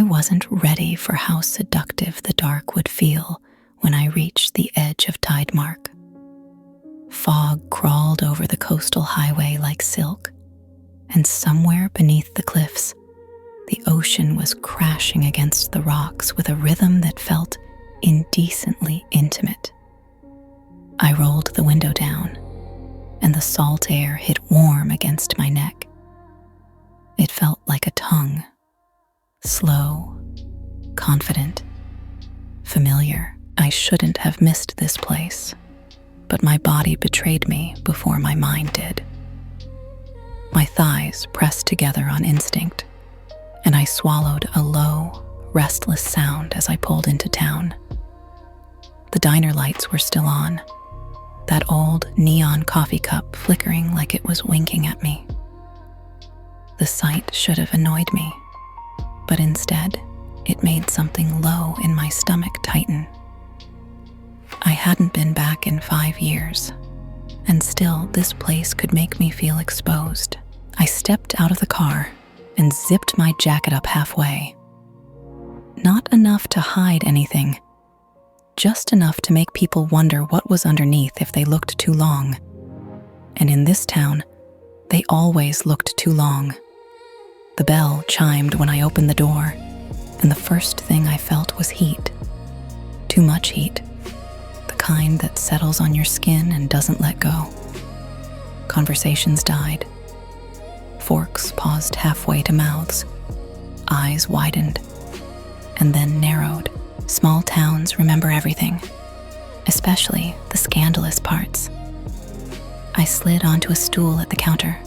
wasn't ready for how seductive the dark would feel when I reached the edge of Tidemark. Fog crawled over the coastal highway like silk, and somewhere beneath the cliffs, the ocean was crashing against the rocks with a rhythm that felt indecently intimate. I rolled the window down, and the salt air hit warm against my neck. It felt like a tongue, slow, confident, familiar. I shouldn't have missed this place, but my body betrayed me before my mind did. My thighs pressed together on instinct, and I swallowed a low, restless sound as I pulled into town. The diner lights were still on, that old neon coffee cup flickering like it was winking at me. The sight should have annoyed me, but instead, it made something low in my stomach tighten. I hadn't been back in 5 years, and still this place could make me feel exposed. I stepped out of the car and zipped my jacket up halfway. Not enough to hide anything, just enough to make people wonder what was underneath if they looked too long. And in this town, they always looked too long. The bell chimed when I opened the door, and the first thing I felt was heat. Too much heat. The kind that settles on your skin and doesn't let go. Conversations died. Forks paused halfway to mouths. Eyes widened, and then narrowed. Small towns remember everything, especially the scandalous parts. I slid onto a stool at the counter,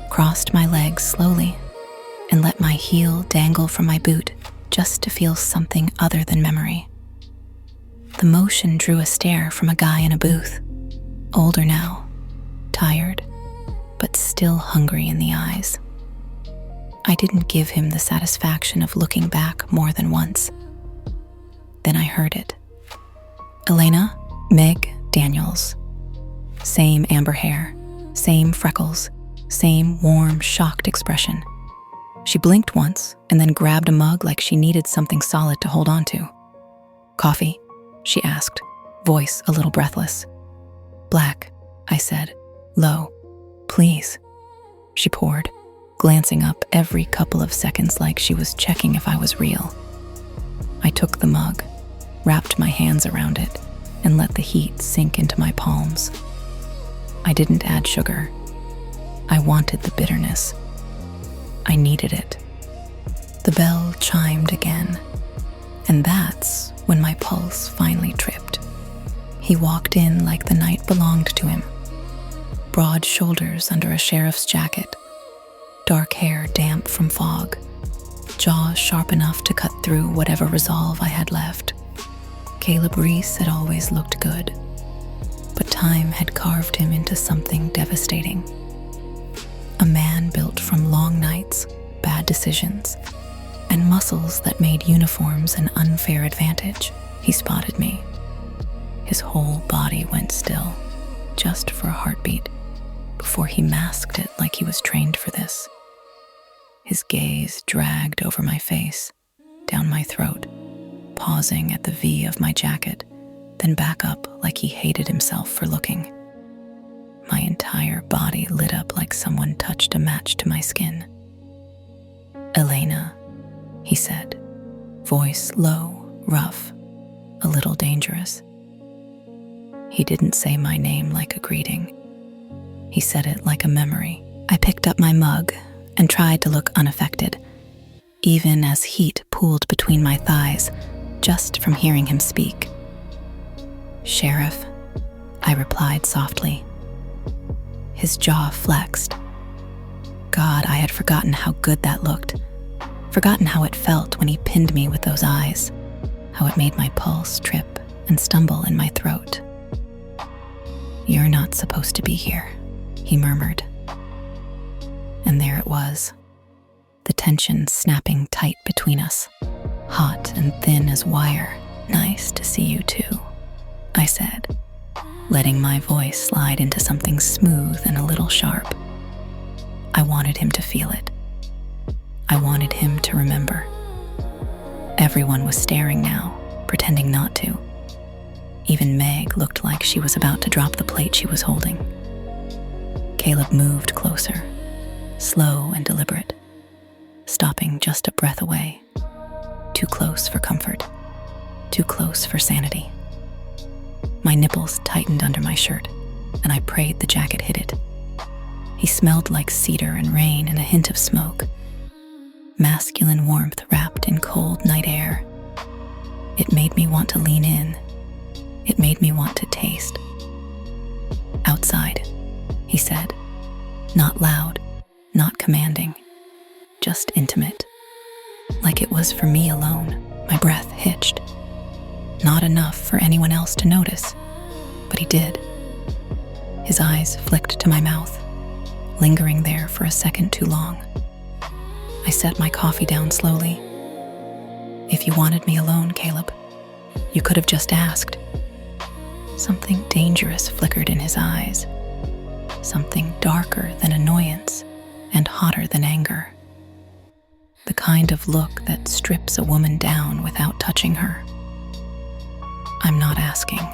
crossed my legs slowly, and let my heel dangle from my boot just to feel something other than memory. The motion drew a stare from a guy in a booth, older now, tired, but still hungry in the eyes. I didn't give him the satisfaction of looking back more than once. Then I heard it. Elena, Meg Daniels. Same amber hair, same freckles, same warm, shocked expression. She blinked once and then grabbed a mug like she needed something solid to hold on to. Coffee? She asked, voice a little breathless. Black, I said, low. Please. She poured, glancing up every couple of seconds like she was checking if I was real. I took the mug, wrapped my hands around it, and let the heat sink into my palms. I didn't add sugar. I wanted the bitterness. I needed it. The bell chimed again, and that's when my pulse finally tripped. He walked in like the night belonged to him. Broad shoulders under a sheriff's jacket, dark hair damp from fog, jaws sharp enough to cut through whatever resolve I had left. Caleb Reese had always looked good, but time had carved him into something devastating. A man built from long nights, bad decisions, and muscles that made uniforms an unfair advantage. He spotted me. His whole body went still, just for a heartbeat, before he masked it like he was trained for this. His gaze dragged over my face, down my throat, pausing at the V of my jacket, then back up like he hated himself for looking. My entire body lit up like someone touched a match to my skin. Elena, he said, voice low, rough, a little dangerous. He didn't say my name like a greeting. He said it like a memory. I picked up my mug and tried to look unaffected, even as heat pooled between my thighs just from hearing him speak. Sheriff, I replied softly. His jaw flexed. God, I had forgotten how good that looked, forgotten how it felt when he pinned me with those eyes, how it made my pulse trip and stumble in my throat. You're not supposed to be here, he murmured. And there it was, the tension snapping tight between us, hot and thin as wire. Nice to see you too, I said, letting my voice slide into something smooth and a little sharp. I wanted him to feel it. I wanted him to remember. Everyone was staring now, pretending not to. Even Meg looked like she was about to drop the plate she was holding. Caleb moved closer, slow and deliberate, stopping just a breath away. Too close for comfort, too close for sanity. My nipples tightened under my shirt, and I prayed the jacket hit it. He smelled like cedar and rain and a hint of smoke. Masculine warmth wrapped in cold night air. It made me want to lean in. It made me want to taste. "Outside," he said. Not loud, not commanding, just intimate. Like it was for me alone. My breath hitched. Not enough for anyone else to notice, but he did. His eyes flicked to my mouth, lingering there for a second too long. I set my coffee down slowly. "If you wanted me alone, Caleb, you could have just asked." Something dangerous flickered in his eyes, something darker than annoyance and hotter than anger. The kind of look that strips a woman down without touching her. "I'm not asking,"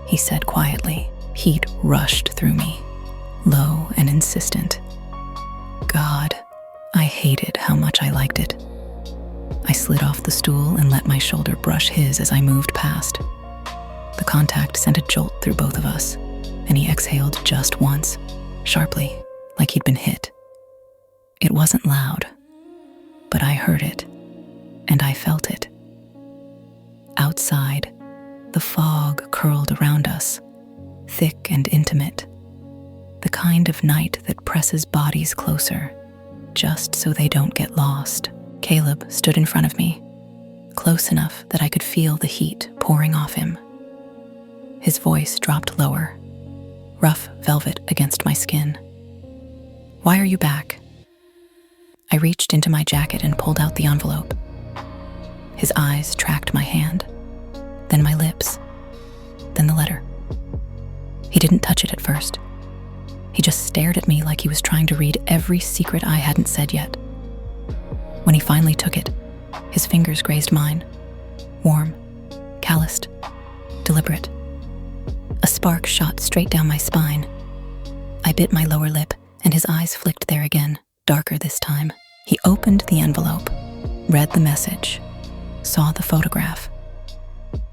he said quietly. Heat rushed through me, low and insistent. God, I hated how much I liked it. I slid off the stool and let my shoulder brush his as I moved past. The contact sent a jolt through both of us, and he exhaled just once, sharply, like he'd been hit. It wasn't loud, but I heard it, and I felt it. Outside, the fog curled around us, thick and intimate, the kind of night that presses bodies closer, just so they don't get lost. Caleb stood in front of me, close enough that I could feel the heat pouring off him. His voice dropped lower, rough velvet against my skin. "Why are you back?" I reached into my jacket and pulled out the envelope. His eyes tracked my hand, then my lips, then the letter. He didn't touch it at first. He just stared at me like he was trying to read every secret I hadn't said yet. When he finally took it, his fingers grazed mine, warm, calloused, deliberate. A spark shot straight down my spine. I bit my lower lip, and his eyes flicked there again, darker this time. He opened the envelope, read the message, saw the photograph.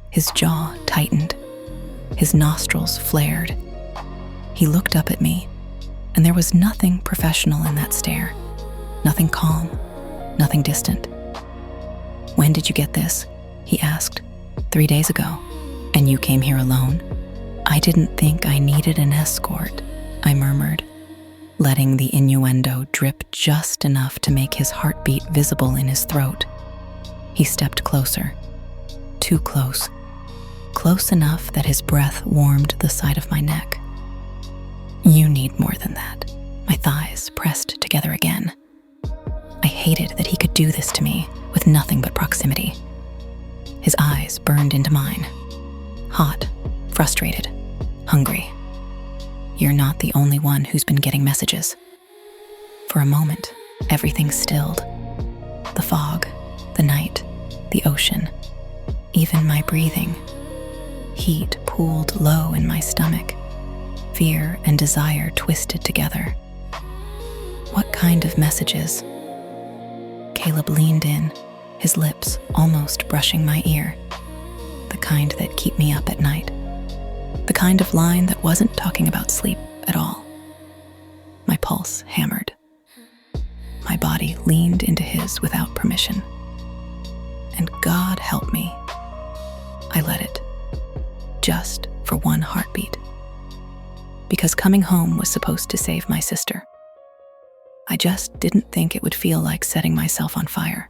His jaw tightened. His nostrils flared. He looked up at me, and there was nothing professional in that stare. Nothing calm, nothing distant. "When did you get this?" he asked. "3 days ago. And you came here alone?" "I didn't think I needed an escort," I murmured, letting the innuendo drip just enough to make his heartbeat visible in his throat. He stepped closer, too close, close enough that his breath warmed the side of my neck. "You need more than that." My thighs pressed together again. I hated that he could do this to me with nothing but proximity. His eyes burned into mine, hot, frustrated, hungry. "You're not the only one who's been getting messages." For a moment, everything stilled. The fog, the night, the ocean, even my breathing. Heat pooled low in my stomach. Fear and desire twisted together. "What kind of messages?" Caleb leaned in, his lips almost brushing my ear. The kind that keep me up at night. The kind of line that wasn't talking about sleep at all. My pulse hammered. My body leaned into his without permission. And God help me, I let it. Just for one heartbeat. Because coming home was supposed to save my sister. I just didn't think it would feel like setting myself on fire.